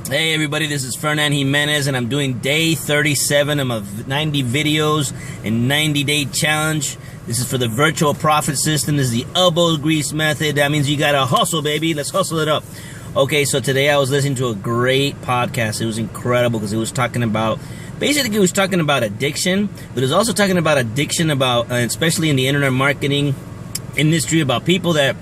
Hey everybody, this is Fernan Jimenez and I'm doing day 37 of my 90 videos in 90-day challenge. This is for the virtual profit system. This is the elbow grease method. That means you gotta hustle, baby. Let's hustle it up. Okay, so today I was listening to a great podcast. It was incredible because it was talking about, basically it was talking about addiction, but it was also talking about addiction about, especially in the internet marketing industry, about people that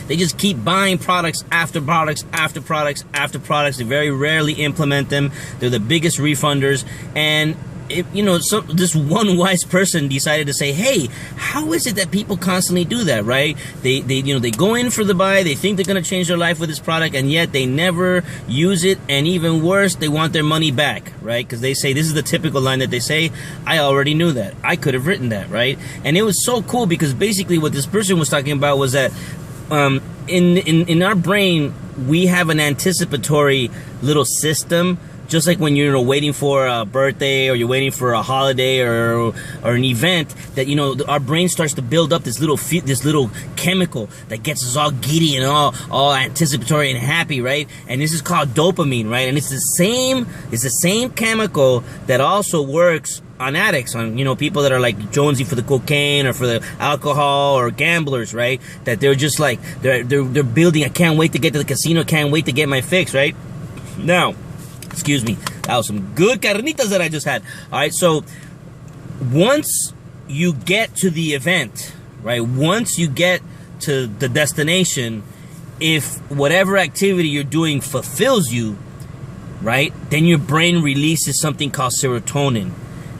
they just keep buying products after products after products after products. They very rarely implement them. They're the biggest refunders. And so this one wise person decided to say, hey, how is it that people constantly do that, right? They go in for the buy, they think they're going to change their life with this product, and yet they never use it, and even worse, they want their money back, right? Because they say, this is the typical line that they say, I already knew that. I could have written that, right? And it was so cool because basically what this person was talking about was that in our brain, we have an anticipatory little system, just like when you're waiting for a birthday or you're waiting for a holiday or an event, that our brain starts to build up this little chemical that gets us all giddy and all anticipatory and happy, right? And this is called dopamine, right? And it's the same chemical that also works on addicts, on people that are like jonesy for the cocaine or for the alcohol, or gamblers, right? That they're just like they're building. I can't wait to get to the casino. Can't wait to get my fix, right? Now, excuse me, that was some good carnitas that I just had. All right, so once you get to the event, right? Once you get to the destination, if whatever activity you're doing fulfills you, right, then your brain releases something called serotonin.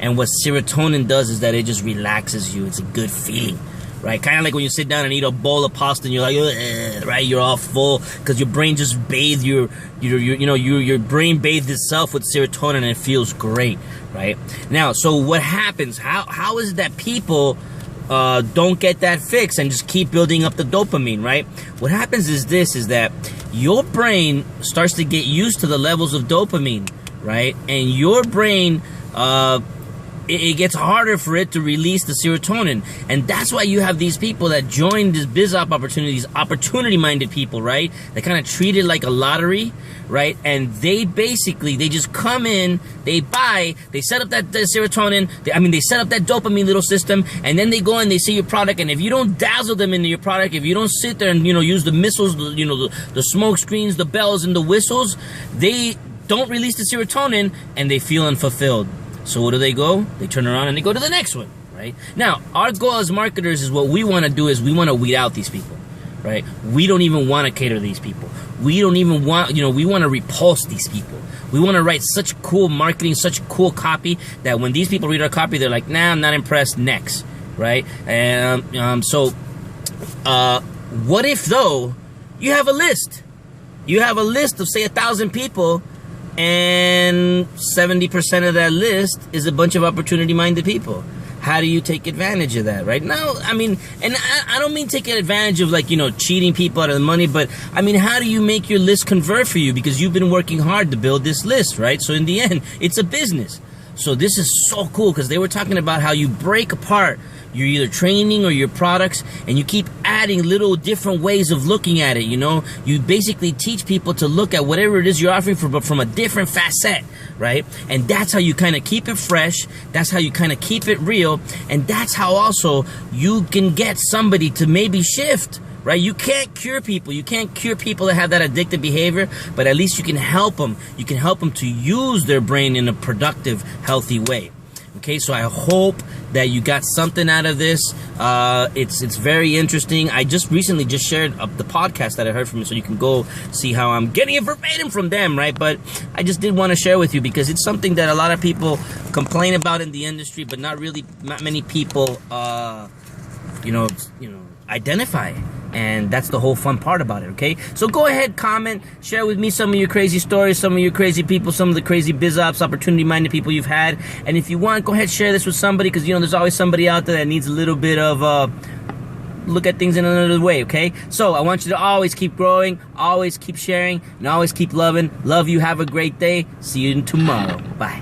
And what serotonin does is that it just relaxes you. It's a good feeling, right? Kind of like when you sit down and eat a bowl of pasta and you're like, right? You're all full because your brain just bathed your brain bathed itself with serotonin and it feels great, right? Now, so what happens? How is it that people don't get that fix and just keep building up the dopamine, right? What happens is that your brain starts to get used to the levels of dopamine, right? And your brain, it gets harder for it to release the serotonin. And that's why you have these people that join this biz op opportunities, opportunity-minded people, right? They kind of treat it like a lottery, right? And they just come in, they buy, they set up that serotonin, they set up that dopamine little system, and then they go and they see your product, and if you don't dazzle them into your product, if you don't sit there and, use the missiles, the smoke screens, the bells, and the whistles, they don't release the serotonin, and they feel unfulfilled. So what do? They turn around and they go to the next one, right? Now, our goal as marketers is what we want to do is we want to weed out these people, right? We don't even want to cater to these people. We don't even want, we want to repulse these people. We want to write such cool marketing, such cool copy that when these people read our copy, they're like, nah, I'm not impressed, next, right? And so what if, though, you have a list? You have a list of, say, 1,000 people, and 70% of that list is a bunch of opportunity-minded people. How do you take advantage of that, right? Now, and I don't mean taking advantage of, cheating people out of the money, but, how do you make your list convert for you? Because you've been working hard to build this list, right? So in the end, it's a business. So this is so cool because they were talking about how you break apart your either training or your products, and you keep adding little different ways of looking at it, You basically teach people to look at whatever it is you're offering but from a different facet, right? And that's how you kind of keep it fresh. That's how you kind of keep it real. And that's how also you can get somebody to maybe shift, right? You can't cure people. You can't cure people that have that addictive behavior, but at least you can help them. You can help them to use their brain in a productive, healthy way. Okay, so I hope that you got something out of this. It's very interesting. I just recently shared the podcast that I heard from it, so you can go see how I'm getting it verbatim from them, right? But I just did want to share with you because it's something that a lot of people complain about in the industry, but not many people, identify. And that's the whole fun part about it, okay? So go ahead, comment, share with me some of your crazy stories, some of your crazy people, some of the crazy biz ops, opportunity-minded people you've had. And if you want, go ahead, share this with somebody, because, there's always somebody out there that needs a little bit of, look at things in another way, okay? So I want you to always keep growing, always keep sharing, and always keep loving. Love you. Have a great day. See you tomorrow. Bye.